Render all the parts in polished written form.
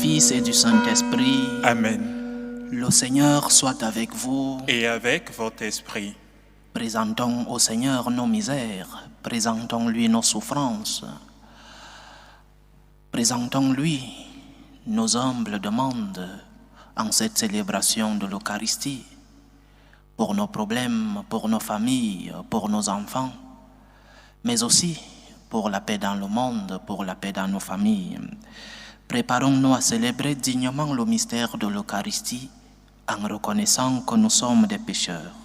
Fils et du Saint-Esprit. Amen. Le Seigneur soit avec vous. Et avec votre esprit. Présentons au Seigneur nos misères, présentons-lui nos souffrances, présentons-lui nos humbles demandes en cette célébration de l'Eucharistie, pour nos problèmes, pour nos familles, pour nos enfants, mais aussi pour la paix dans le monde, pour la paix dans nos familles. Préparons-nous à célébrer dignement le mystère de l'Eucharistie en reconnaissant que nous sommes des pécheurs.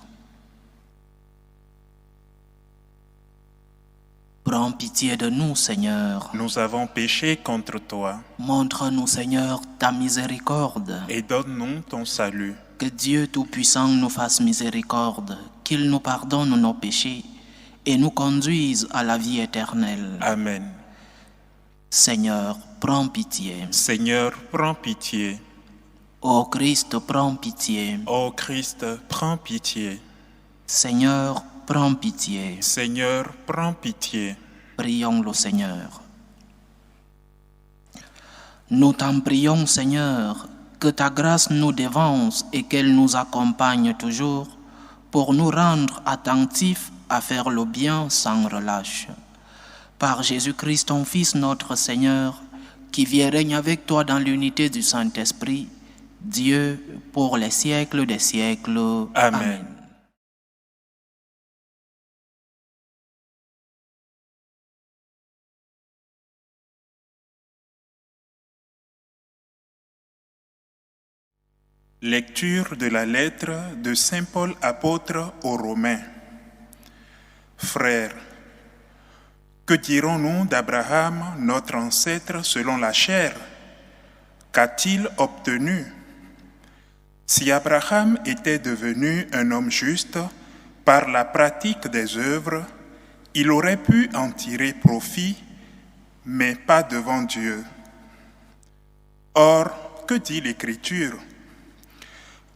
Prends pitié de nous, Seigneur. Nous avons péché contre toi. Montre-nous, Seigneur, ta miséricorde. Et donne-nous ton salut. Que Dieu Tout-Puissant nous fasse miséricorde, qu'il nous pardonne nos péchés et nous conduise à la vie éternelle. Amen. Seigneur, prends pitié. Seigneur, prends pitié. Ô Christ, prends pitié. Ô Christ, prends pitié. Seigneur, prends pitié. Seigneur, prends pitié. Prions le Seigneur. Nous t'en prions, Seigneur, que ta grâce nous dévance et qu'elle nous accompagne toujours pour nous rendre attentifs à faire le bien sans relâche. Par Jésus-Christ, ton Fils, notre Seigneur, qui vit et règne avec toi dans l'unité du Saint-Esprit, Dieu, pour les siècles des siècles. Amen. Lecture de la lettre de Saint Paul apôtre aux Romains. Frères, que dirons-nous d'Abraham, notre ancêtre selon la chair? Qu'a-t-il obtenu? Si Abraham était devenu un homme juste par la pratique des œuvres, il aurait pu en tirer profit, mais pas devant Dieu. Or, que dit l'Écriture?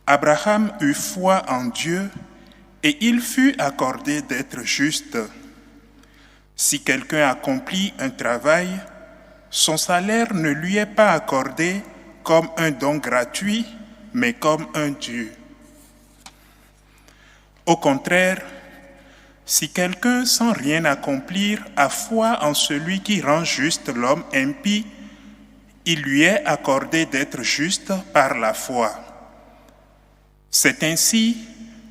Abraham eut foi en Dieu et il fut accordé d'être juste. Si quelqu'un accomplit un travail, son salaire ne lui est pas accordé comme un don gratuit, mais comme un dû. Au contraire, si quelqu'un sans rien accomplir a foi en celui qui rend juste l'homme impie, il lui est accordé d'être juste par la foi. C'est ainsi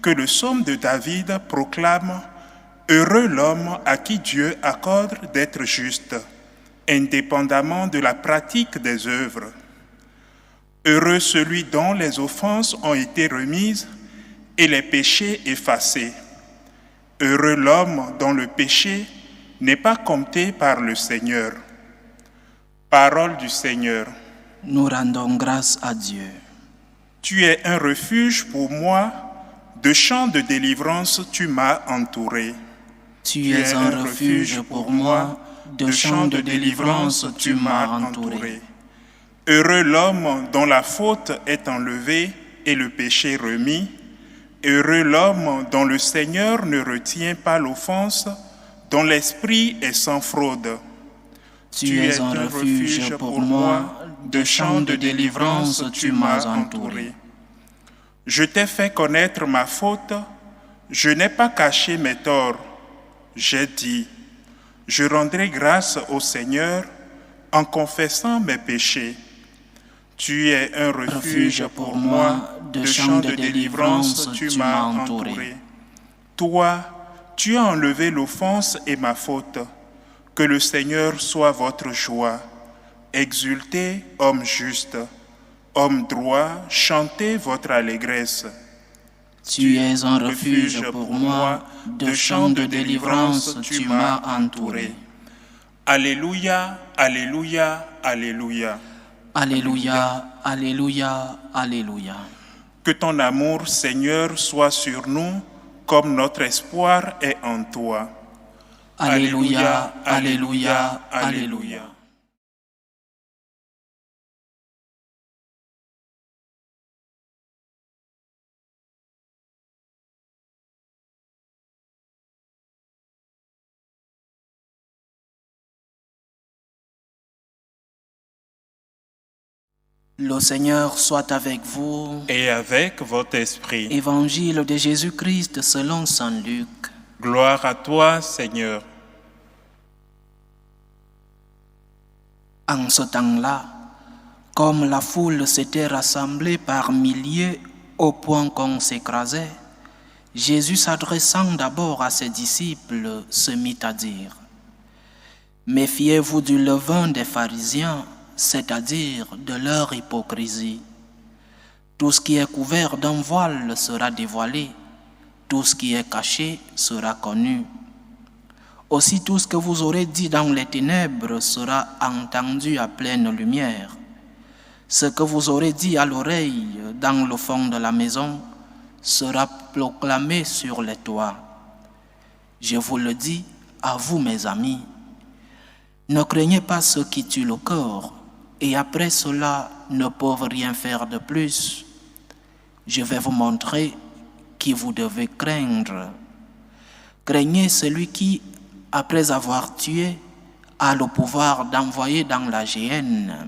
que le psaume de David proclame « Heureux l'homme à qui Dieu accorde d'être juste, indépendamment de la pratique des œuvres. Heureux celui dont les offenses ont été remises et les péchés effacés. Heureux l'homme dont le péché n'est pas compté par le Seigneur. » Parole du Seigneur. Nous rendons grâce à Dieu. Tu es un refuge pour moi, de champs de délivrance tu m'as entouré. Tu es un refuge pour moi, de champs de délivrance tu m'as entouré. Heureux l'homme dont la faute est enlevée et le péché remis. Heureux l'homme dont le Seigneur ne retient pas l'offense, dont l'esprit est sans fraude. Tu es un refuge pour moi, de champs de délivrance tu m'as entouré. Je t'ai fait connaître ma faute, je n'ai pas caché mes torts. J'ai dit, je rendrai grâce au Seigneur en confessant mes péchés. Tu es un refuge pour moi, de champs de délivrance tu m'as entouré. Toi, tu as enlevé l'offense et ma faute. Que le Seigneur soit votre joie. Exultez, hommes justes. Hommes droits, chantez votre allégresse. Tu es un refuge pour moi, de champs de délivrance tu m'as entouré. Alléluia, alléluia, alléluia. Alléluia, alléluia, alléluia. Que ton amour, Seigneur, soit sur nous, comme notre espoir est en toi. Alléluia, alléluia, alléluia. Le Seigneur soit avec vous. Et avec votre esprit. Évangile de Jésus-Christ selon saint Luc. Gloire à toi, Seigneur. En ce temps-là, comme la foule s'était rassemblée par milliers au point qu'on s'écrasait, Jésus, s'adressant d'abord à ses disciples, se mit à dire : « Méfiez-vous du levain des pharisiens, c'est-à-dire de leur hypocrisie. Tout ce qui est couvert d'un voile sera dévoilé, tout ce qui est caché sera connu. Aussi tout ce que vous aurez dit dans les ténèbres sera entendu à pleine lumière. Ce que vous aurez dit à l'oreille dans le fond de la maison sera proclamé sur les toits. Je vous le dis à vous, mes amis, ne craignez pas ceux qui tuent le corps et après cela ne peuvent rien faire de plus. Je vais vous montrer qui vous devez craindre. Craignez celui qui, après avoir tué, a le pouvoir d'envoyer dans la géhenne.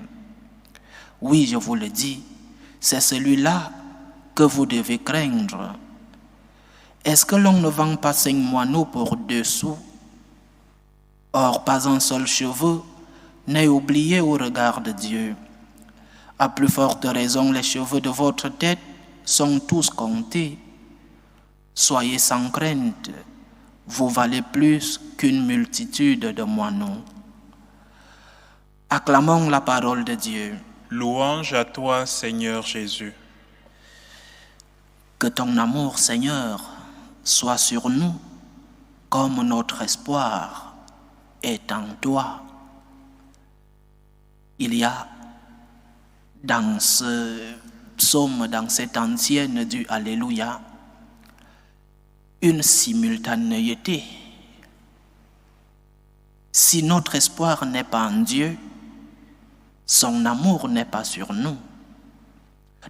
Oui, je vous le dis, c'est celui-là que vous devez craindre. Est-ce que l'on ne vend pas 5 moineaux pour 2 sous? Or, pas un seul cheveu n'est oublié au regard de Dieu. À plus forte raison, les cheveux de votre tête sont tous comptés. Soyez sans crainte, vous valez plus qu'une multitude de moineaux. Acclamons la parole de Dieu. Louange à toi, Seigneur Jésus. Que ton amour, Seigneur, soit sur nous comme notre espoir est en toi. Il y a dans ce psaume, dans cette antienne du Alléluia, une simultanéité. Si notre espoir n'est pas en Dieu, son amour n'est pas sur nous.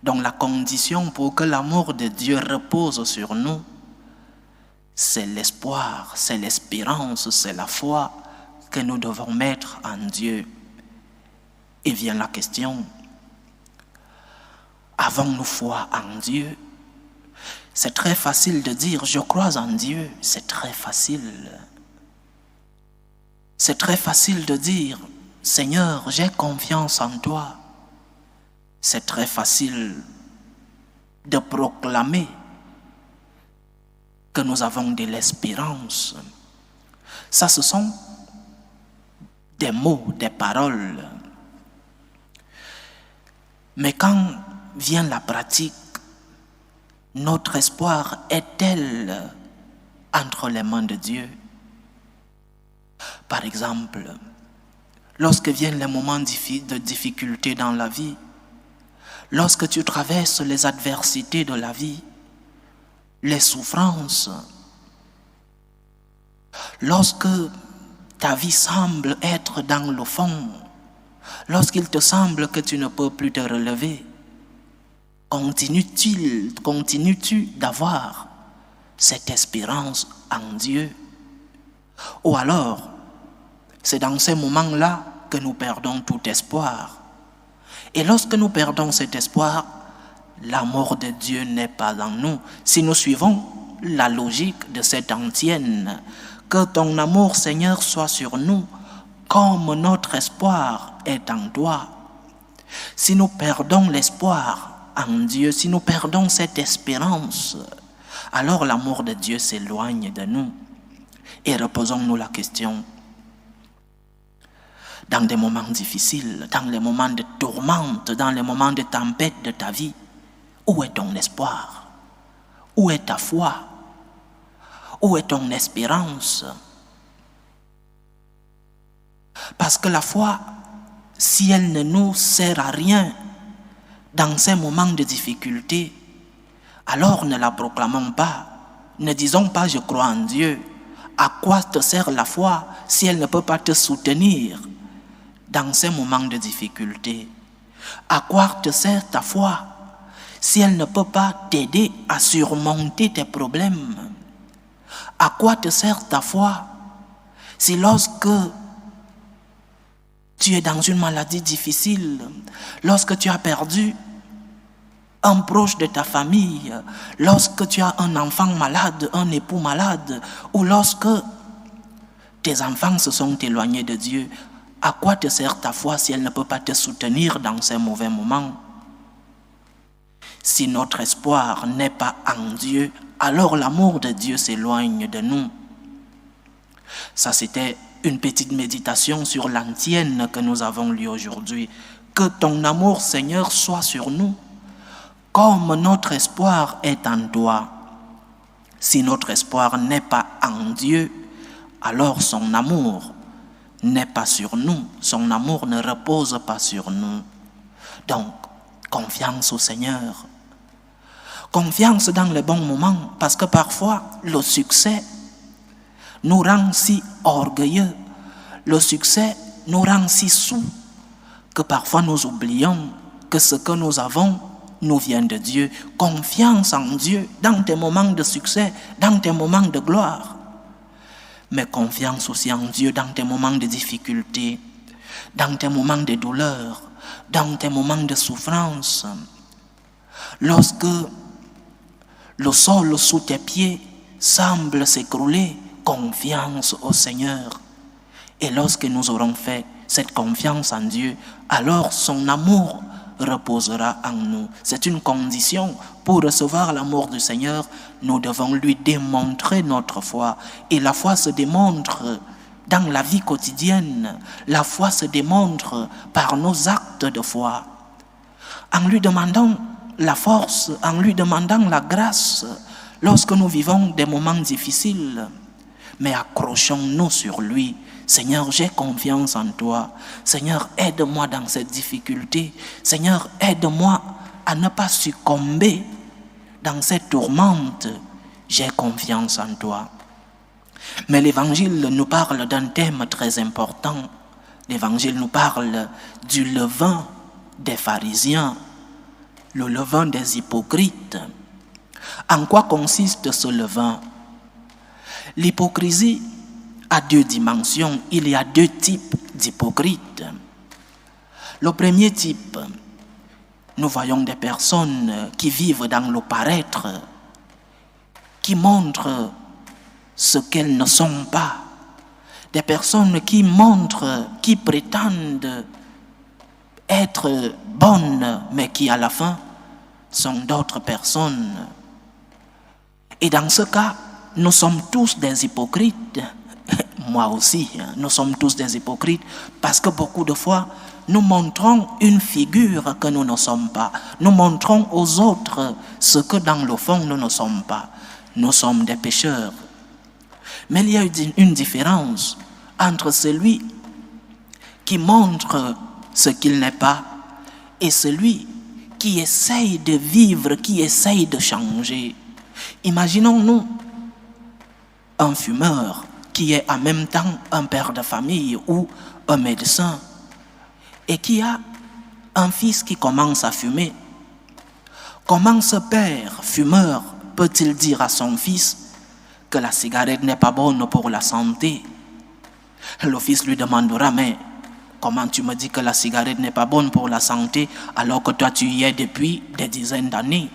Donc la condition pour que l'amour de Dieu repose sur nous, c'est l'espoir, c'est l'espérance, c'est la foi que nous devons mettre en Dieu. Et vient la question, avons-nous foi en Dieu? C'est très facile de dire « je crois en Dieu », c'est très facile. C'est très facile de dire « Seigneur, j'ai confiance en toi ». C'est très facile de proclamer que nous avons de l'espérance. Ça, ce sont des mots, des paroles. Mais quand vient la pratique, notre espoir est-elle entre les mains de Dieu? Par exemple, lorsque viennent les moments de difficulté dans la vie, lorsque tu traverses les adversités de la vie, les souffrances, lorsque ta vie semble être dans le fond, lorsqu'il te semble que tu ne peux plus te relever, continues-tu d'avoir cette espérance en Dieu? Ou alors, c'est dans ces moments-là que nous perdons tout espoir. Et lorsque nous perdons cet espoir, l'amour de Dieu n'est pas en nous. Si nous suivons la logique de cette antienne, que ton amour, Seigneur, soit sur nous, comme notre espoir est en toi. Si nous perdons l'espoir en Dieu, si nous perdons cette espérance, alors l'amour de Dieu s'éloigne de nous. Et reposons-nous la question. Dans des moments difficiles, dans les moments de tourmente, dans les moments de tempête de ta vie, où est ton espoir? Où est ta foi? Où est ton espérance? Parce que la foi, si elle ne nous sert à rien dans ces moments de difficulté, alors ne la proclamons pas. Ne disons pas « je crois en Dieu ». À quoi te sert la foi si elle ne peut pas te soutenir dans ces moments de difficulté? À quoi te sert ta foi si elle ne peut pas t'aider à surmonter tes problèmes? À quoi te sert ta foi si lorsque tu es dans une maladie difficile, lorsque tu as perdu un proche de ta famille, lorsque tu as un enfant malade, un époux malade, ou lorsque tes enfants se sont éloignés de Dieu, à quoi te sert ta foi si elle ne peut pas te soutenir dans ces mauvais moments? Si notre espoir n'est pas en Dieu, alors l'amour de Dieu s'éloigne de nous. Ça, c'était une petite méditation sur l'antienne que nous avons lue aujourd'hui. Que ton amour, Seigneur, soit sur nous, comme notre espoir est en toi. Si notre espoir n'est pas en Dieu, alors son amour n'est pas sur nous. Son amour ne repose pas sur nous. Donc, confiance au Seigneur. Confiance dans les bons moments, parce que parfois, le succès nous rend si orgueilleux, le succès nous rend si soûls, que parfois nous oublions que ce que nous avons nous vient de Dieu. Confiance en Dieu dans tes moments de succès, dans tes moments de gloire. Mais confiance aussi en Dieu dans tes moments de difficulté, dans tes moments de douleur, dans tes moments de souffrance. Lorsque le sol sous tes pieds semble s'écrouler, confiance au Seigneur. Et lorsque nous aurons fait cette confiance en Dieu, alors son amour reposera en nous. C'est une condition pour recevoir l'amour du Seigneur. Nous devons lui démontrer notre foi. Et la foi se démontre dans la vie quotidienne. La foi se démontre par nos actes de foi. En lui demandant la force, en lui demandant la grâce, lorsque nous vivons des moments difficiles. Mais accrochons-nous sur lui. Seigneur, j'ai confiance en toi. Seigneur, aide-moi dans cette difficulté. Seigneur, aide-moi à ne pas succomber dans cette tourmente. J'ai confiance en toi. Mais l'Évangile nous parle d'un thème très important. L'Évangile nous parle du levain des pharisiens, le levain des hypocrites. En quoi consiste ce levain? L'hypocrisie a deux dimensions. Il y a deux types d'hypocrites. Le premier type, nous voyons des personnes qui vivent dans le paraître, qui montrent ce qu'elles ne sont pas. Des personnes qui montrent, qui prétendent être bonnes, mais qui à la fin sont d'autres personnes. Et dans ce cas, nous sommes tous des hypocrites. Moi aussi, nous sommes tous des hypocrites parce que beaucoup de fois, nous montrons une figure que nous ne sommes pas. Nous montrons aux autres ce que dans le fond, nous ne sommes pas. Nous sommes des pécheurs. Mais il y a une différence entre celui qui montre ce qu'il n'est pas et celui qui essaye de vivre, qui essaye de changer. Imaginons-nous un fumeur qui est en même temps un père de famille ou un médecin et qui a un fils qui commence à fumer. Comment ce père fumeur peut-il dire à son fils que la cigarette n'est pas bonne pour la santé? Le fils lui demandera, mais comment tu me dis que la cigarette n'est pas bonne pour la santé alors que toi tu y es depuis des dizaines d'années?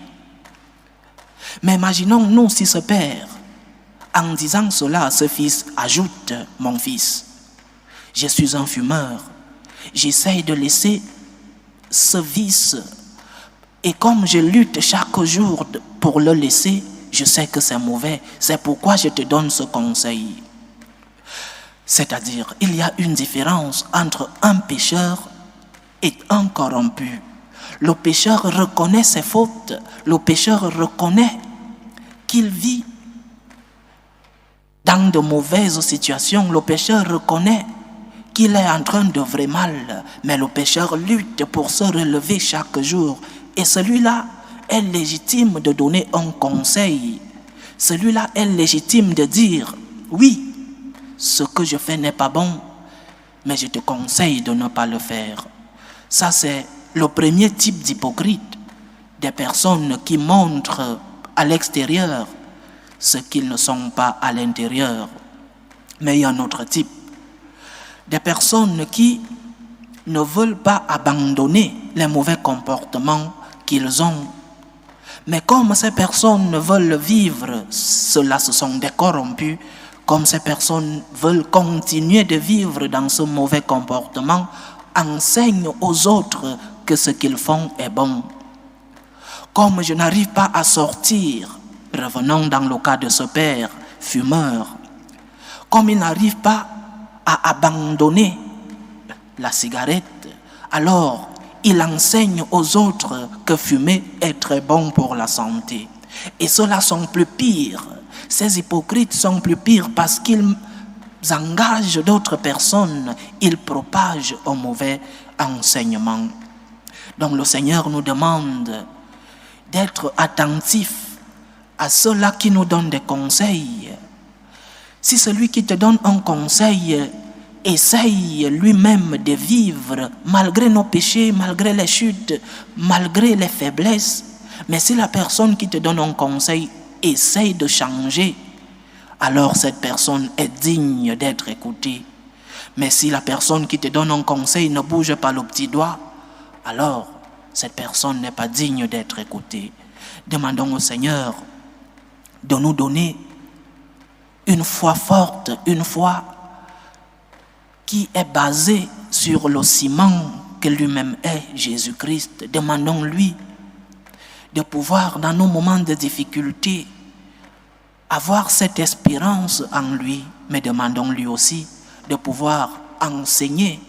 Mais imaginons-nous si ce père, en disant cela à ce fils, ajoute, mon fils, je suis un fumeur, j'essaye de laisser ce vice et comme je lutte chaque jour pour le laisser, je sais que c'est mauvais, c'est pourquoi je te donne ce conseil. C'est-à-dire, il y a une différence entre un pécheur et un corrompu. Le pécheur reconnaît ses fautes, le pécheur reconnaît qu'il vit dans de mauvaises situations, le pécheur reconnaît qu'il est en train d'œuvrer mal, mais le pécheur lutte pour se relever chaque jour. Et celui-là est légitime de donner un conseil. Celui-là est légitime de dire, oui, ce que je fais n'est pas bon, mais je te conseille de ne pas le faire. Ça, c'est le premier type d'hypocrite, des personnes qui montrent à l'extérieur ce qu'ils ne sont pas à l'intérieur. Mais il y a un autre type, des personnes qui ne veulent pas abandonner les mauvais comportements qu'ils ont. Mais comme ces personnes veulent vivre, ceux-là ce sont des corrompus, comme ces personnes veulent continuer de vivre dans ce mauvais comportement, enseignent aux autres que ce qu'ils font est bon. Comme je n'arrive pas à sortir, revenons dans le cas de ce père fumeur, comme il n'arrive pas à abandonner la cigarette, alors il enseigne aux autres que fumer est très bon pour la santé. Et ceux-là sont plus pires. Ces hypocrites sont plus pires parce qu'ils engagent d'autres personnes, ils propagent un mauvais enseignement. Donc le Seigneur nous demande d'être attentifs à ceux-là qui nous donnent des conseils. Si celui qui te donne un conseil essaye lui-même de vivre malgré nos péchés, malgré les chutes, malgré les faiblesses, mais si la personne qui te donne un conseil essaye de changer, alors cette personne est digne d'être écoutée. Mais si la personne qui te donne un conseil ne bouge pas le petit doigt, alors cette personne n'est pas digne d'être écoutée. Demandons au Seigneur de nous donner une foi forte, une foi qui est basée sur le ciment que lui-même est, Jésus-Christ. Demandons-lui de pouvoir, dans nos moments de difficulté, avoir cette espérance en lui, mais demandons-lui aussi de pouvoir enseigner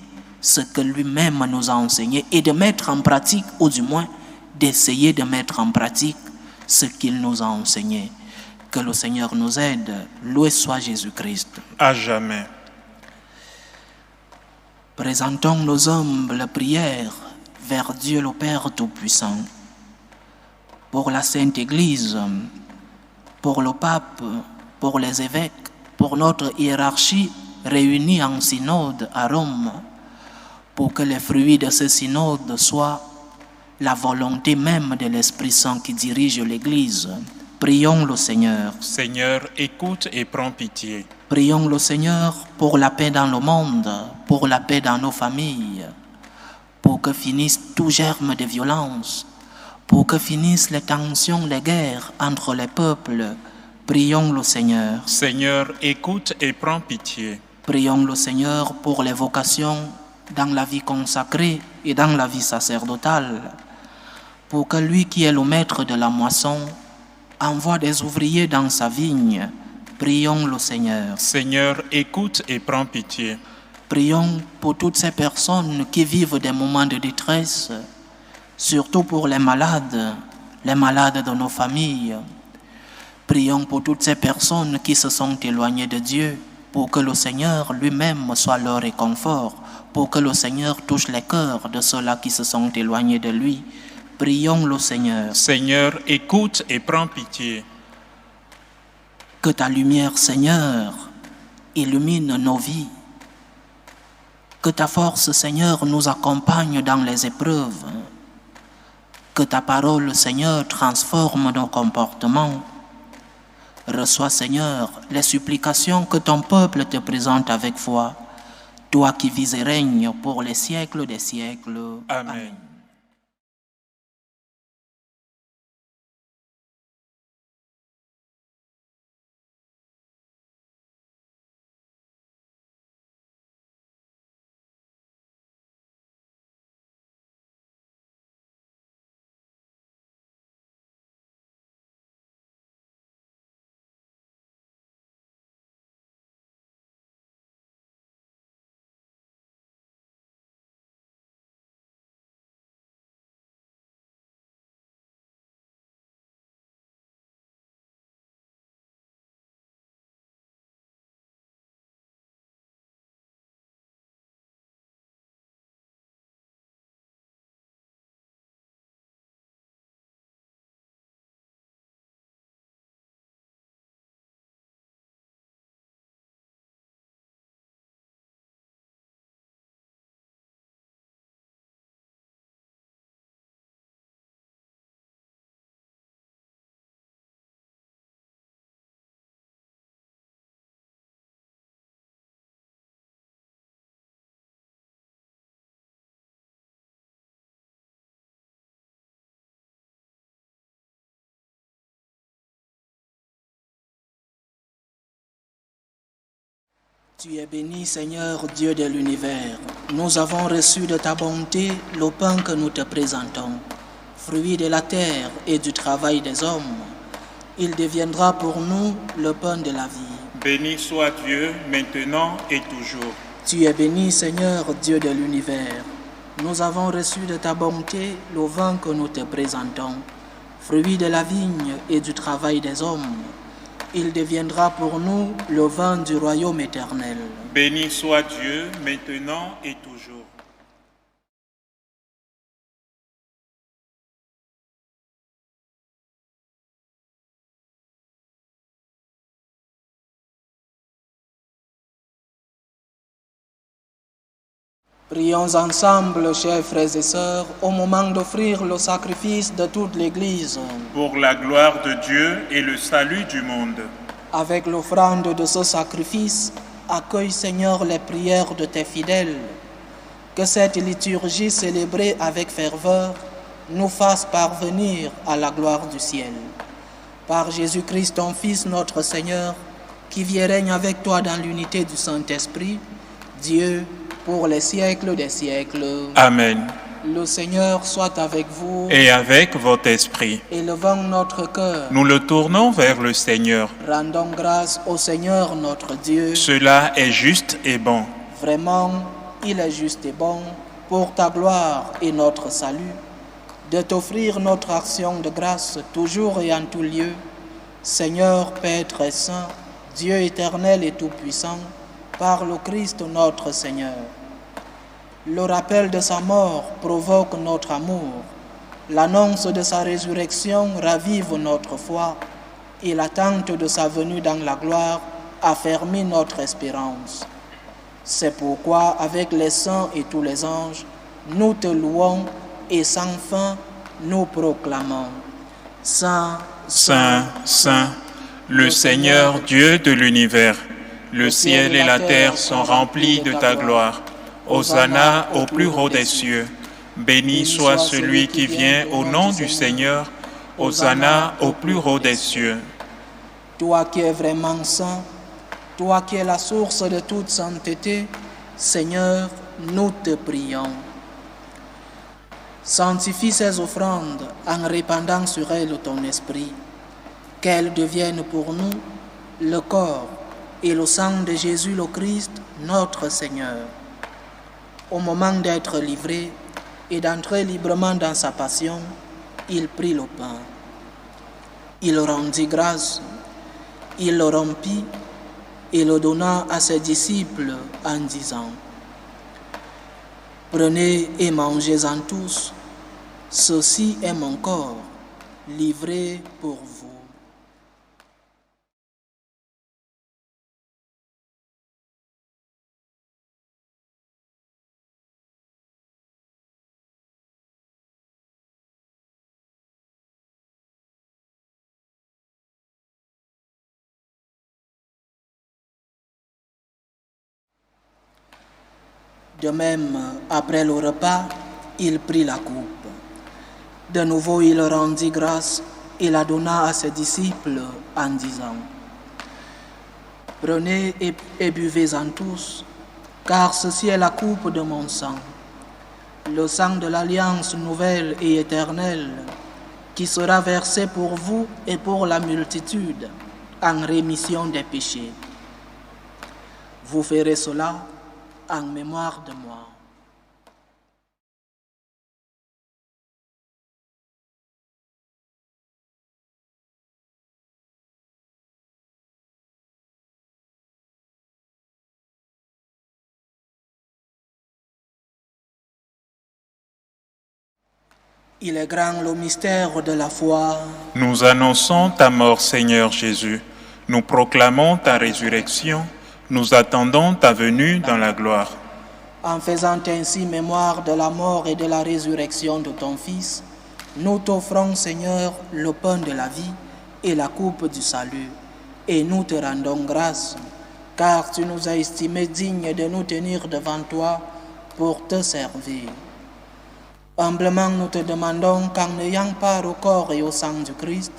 ce que lui-même nous a enseigné et de mettre en pratique, ou du moins d'essayer de mettre en pratique ce qu'il nous a enseigné. Que le Seigneur nous aide. Loué soit Jésus-Christ. À jamais. Présentons nos humbles prières vers Dieu le Père Tout-Puissant. Pour la Sainte Église, pour le pape, pour les évêques, pour notre hiérarchie réunie en synode à Rome, pour que les fruits de ce synode soient la volonté même de l'Esprit Saint qui dirige l'Église. Prions le Seigneur. Seigneur, écoute et prends pitié. Prions le Seigneur pour la paix dans le monde, pour la paix dans nos familles, pour que finisse tout germe de violence, pour que finissent les tensions, les guerres entre les peuples. Prions le Seigneur. Seigneur, écoute et prends pitié. Prions le Seigneur pour les vocations dans la vie consacrée et dans la vie sacerdotale, pour que lui qui est le maître de la moisson envoie des ouvriers dans sa vigne. Prions le Seigneur. Seigneur, écoute et prends pitié. Prions pour toutes ces personnes qui vivent des moments de détresse, surtout pour les malades de nos familles. Prions pour toutes ces personnes qui se sont éloignées de Dieu, pour que le Seigneur lui-même soit leur réconfort, pour que le Seigneur touche les cœurs de ceux-là qui se sont éloignés de lui. Prions le Seigneur. Seigneur, écoute et prends pitié. Que ta lumière, Seigneur, illumine nos vies. Que ta force, Seigneur, nous accompagne dans les épreuves. Que ta parole, Seigneur, transforme nos comportements. Reçois, Seigneur, les supplications que ton peuple te présente avec foi. Toi qui vis et règnes pour les siècles des siècles. Amen. Tu es béni, Seigneur, Dieu de l'univers. Nous avons reçu de ta bonté le pain que nous te présentons, fruit de la terre et du travail des hommes. Il deviendra pour nous le pain de la vie. Béni soit Dieu, maintenant et toujours. Tu es béni, Seigneur, Dieu de l'univers. Nous avons reçu de ta bonté le vin que nous te présentons, fruit de la vigne et du travail des hommes. Il deviendra pour nous le vin du royaume éternel. Béni soit Dieu, maintenant et toujours. Prions ensemble, chers frères et sœurs, au moment d'offrir le sacrifice de toute l'Église. Pour la gloire de Dieu et le salut du monde. Avec l'offrande de ce sacrifice, accueille, Seigneur, les prières de tes fidèles. Que cette liturgie célébrée avec ferveur nous fasse parvenir à la gloire du ciel. Par Jésus-Christ, ton Fils, notre Seigneur, qui vit et règne avec toi dans l'unité du Saint-Esprit, Dieu, pour les siècles des siècles. Amen. Le Seigneur soit avec vous. Et avec votre esprit. Élevons notre cœur. Nous le tournons vers le Seigneur. Rendons grâce au Seigneur notre Dieu. Cela est juste et bon. Vraiment, il est juste et bon, pour ta gloire et notre salut, de t'offrir notre action de grâce toujours et en tout lieu. Seigneur, Père très saint, Dieu éternel et tout-puissant, par le Christ notre Seigneur. Le rappel de sa mort provoque notre amour. L'annonce de sa résurrection ravive notre foi et l'attente de sa venue dans la gloire affermit notre espérance. C'est pourquoi, avec les saints et tous les anges, nous te louons et sans fin nous proclamons. Saint, Saint, Saint, le Seigneur Dieu de l'univers. Le ciel et la terre sont remplis de ta gloire. Hosanna au plus haut des cieux. Béni soit celui qui vient au nom du Seigneur. Hosanna au plus haut des cieux. Toi qui es vraiment saint, toi qui es la source de toute sainteté, Seigneur, nous te prions. Sanctifie ces offrandes en répandant sur elles ton esprit, qu'elles deviennent pour nous le corps et le sang de Jésus le Christ, notre Seigneur. Au moment d'être livré et d'entrer librement dans sa passion, il prit le pain. Il rendit grâce, il le rompit et le donna à ses disciples en disant : « Prenez et mangez-en tous, ceci est mon corps, livré pour vous. » De même, après le repas, il prit la coupe. De nouveau, il rendit grâce et la donna à ses disciples en disant : « Prenez et buvez-en tous, car ceci est la coupe de mon sang, le sang de l'alliance nouvelle et éternelle, qui sera versé pour vous et pour la multitude en rémission des péchés. Vous ferez cela en mémoire de moi. » Il est grand le mystère de la foi. Nous annonçons ta mort, Seigneur Jésus. Nous proclamons ta résurrection. Nous attendons ta venue dans la gloire. En faisant ainsi mémoire de la mort et de la résurrection de ton Fils, nous t'offrons, Seigneur, le pain de la vie et la coupe du salut. Et nous te rendons grâce, car tu nous as estimés dignes de nous tenir devant toi pour te servir. Humblement, nous te demandons qu'en ayant part au corps et au sang du Christ,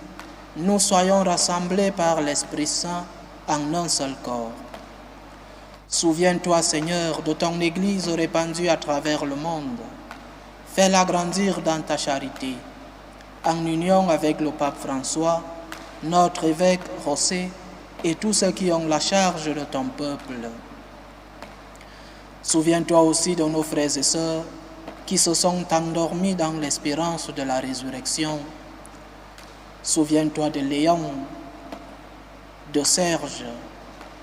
nous soyons rassemblés par l'Esprit Saint en un seul corps. Souviens-toi, Seigneur, de ton Église répandue à travers le monde. Fais-la grandir dans ta charité, en union avec le pape François, notre évêque José et tous ceux qui ont la charge de ton peuple. Souviens-toi aussi de nos frères et sœurs qui se sont endormis dans l'espérance de la résurrection. Souviens-toi de Léon, de Serge,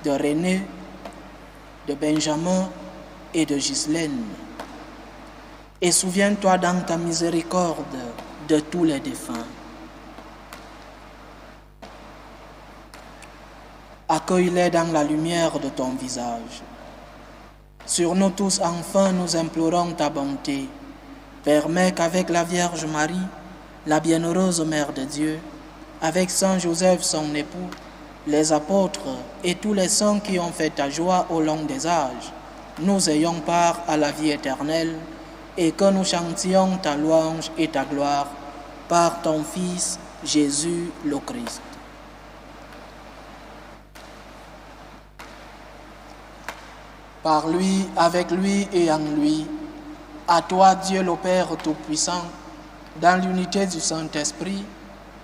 de René, de Benjamin et de Ghislaine. Et souviens-toi dans ta miséricorde de tous les défunts. Accueille-les dans la lumière de ton visage. Sur nous tous, enfin, nous implorons ta bonté. Permets qu'avec la Vierge Marie, la bienheureuse Mère de Dieu, avec Saint Joseph, son époux, les apôtres et tous les saints qui ont fait ta joie au long des âges, nous ayons part à la vie éternelle et que nous chantions ta louange et ta gloire par ton Fils, Jésus le Christ. Par lui, avec lui et en lui, à toi, Dieu le Père Tout-Puissant, dans l'unité du Saint-Esprit,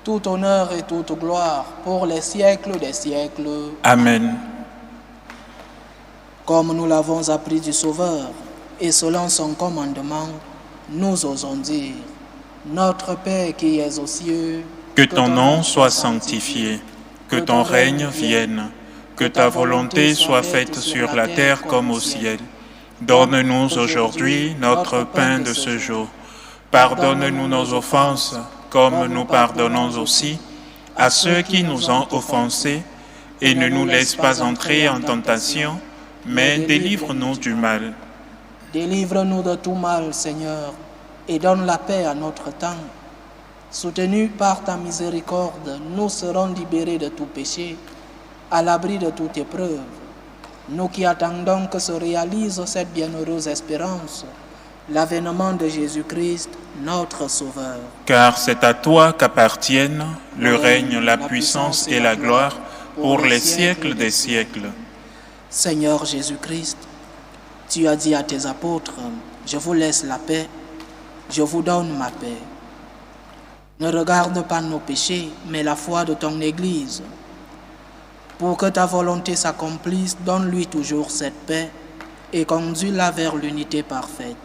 tout honneur et toute gloire pour les siècles des siècles. Amen. Comme nous l'avons appris du Sauveur, et selon son commandement, nous osons dire, Notre Père qui es aux cieux, Que ton nom soit sanctifié, que ton règne vienne, que ta volonté soit faite sur la terre comme au ciel. Donne-nous aujourd'hui notre pain de ce jour. Pardonne-nous nos offenses, comme nous pardonnons aussi à ceux qui nous ont offensés, et ne nous laisse pas entrer en tentation, mais délivre-nous du mal. Délivre-nous de tout mal, Seigneur, et donne la paix à notre temps. Soutenus par ta miséricorde, nous serons libérés de tout péché, à l'abri de toute épreuve. Nous qui attendons que se réalise cette bienheureuse espérance, l'avènement de Jésus-Christ, notre Sauveur. Car c'est à toi qu'appartiennent le règne, la puissance et la gloire pour les siècles des siècles. Seigneur Jésus-Christ, tu as dit à tes apôtres, je vous laisse la paix, je vous donne ma paix. Ne regarde pas nos péchés, mais la foi de ton Église. Pour que ta volonté s'accomplisse, donne-lui toujours cette paix et conduis-la vers l'unité parfaite.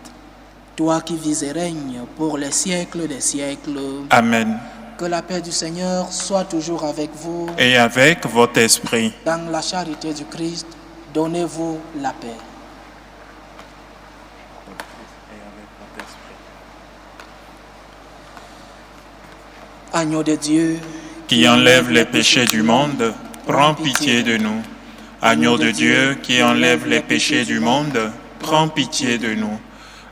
Toi qui vis et règnes pour les siècles des siècles. Amen. Que la paix du Seigneur soit toujours avec vous. Et avec votre esprit. Dans la charité du Christ, donnez-vous la paix. Agneau de Dieu, qui enlève les péchés du monde, prends pitié de nous. Agneau de Dieu, qui enlève les péchés du monde, prends pitié de nous.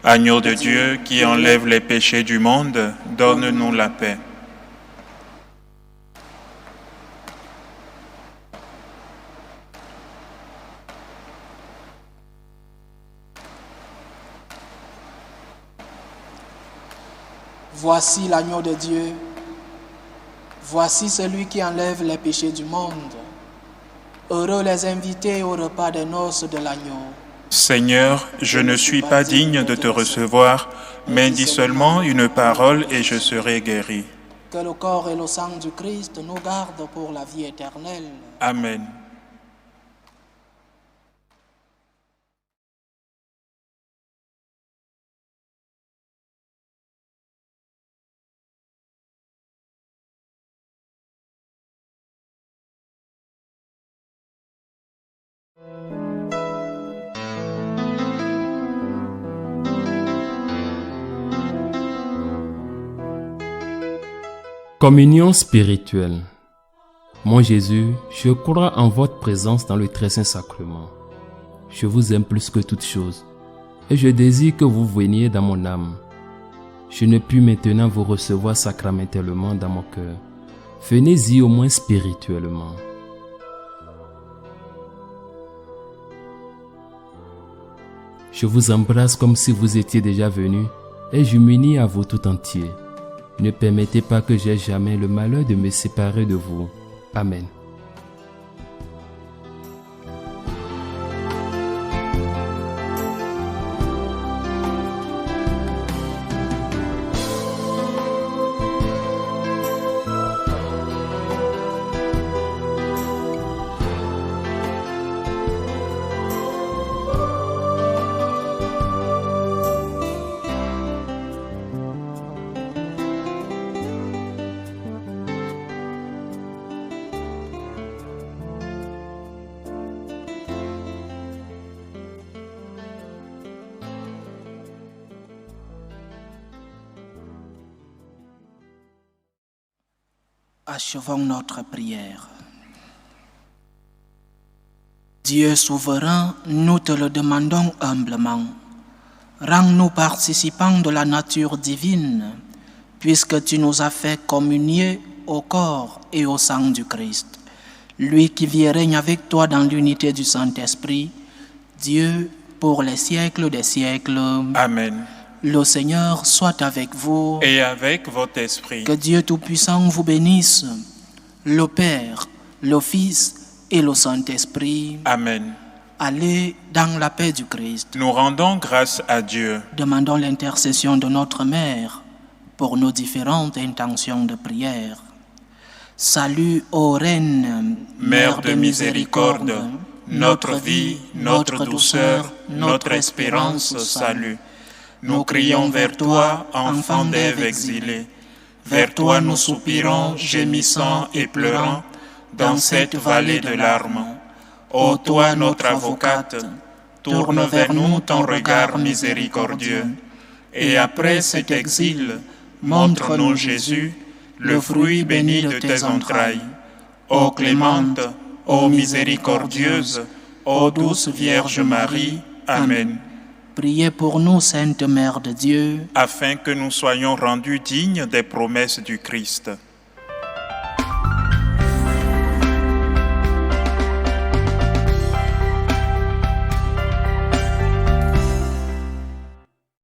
Agneau de Dieu, qui enlève les péchés du monde, donne-nous la paix. Voici l'agneau de Dieu. Voici celui qui enlève les péchés du monde. Heureux les invités au repas des noces de l'agneau. Seigneur, je ne suis pas digne de te recevoir, mais dis seulement une parole et je serai guéri. Que le corps et le sang du Christ nous gardent pour la vie éternelle. Amen. Communion spirituelle. Mon Jésus, je crois en votre présence dans le très saint sacrement. Je vous aime plus que toute chose et je désire que vous veniez dans mon âme. Je ne puis maintenant vous recevoir sacramentellement dans mon cœur. Venez-y au moins spirituellement. Je vous embrasse comme si vous étiez déjà venu et je m'unis à vous tout entier. Ne permettez pas que j'aie jamais le malheur de me séparer de vous. Amen. Achevons notre prière. Dieu souverain, nous te le demandons humblement. Rends-nous participants de la nature divine, puisque tu nous as fait communier au corps et au sang du Christ. Lui qui vit et règne avec toi dans l'unité du Saint-Esprit, Dieu pour les siècles des siècles. Amen. Le Seigneur soit avec vous. Et avec votre esprit. Que Dieu Tout-Puissant vous bénisse, le Père, le Fils et le Saint-Esprit. Amen. Allez dans la paix du Christ. Nous rendons grâce à Dieu. Demandons l'intercession de notre Mère pour nos différentes intentions de prière. Salut, ô Reine, Mère de miséricorde, notre vie, notre douceur, notre espérance, salut. Nous crions vers toi, enfant d'Ève exilée. Vers toi nous soupirons, gémissant et pleurant, dans cette vallée de larmes. Ô toi, notre avocate, tourne vers nous ton regard miséricordieux. Et après cet exil, montre-nous Jésus, le fruit béni de tes entrailles. Ô clémente, ô miséricordieuse, ô douce Vierge Marie. Amen. Priez pour nous, Sainte Mère de Dieu, Afin que nous soyons rendus dignes des promesses du Christ.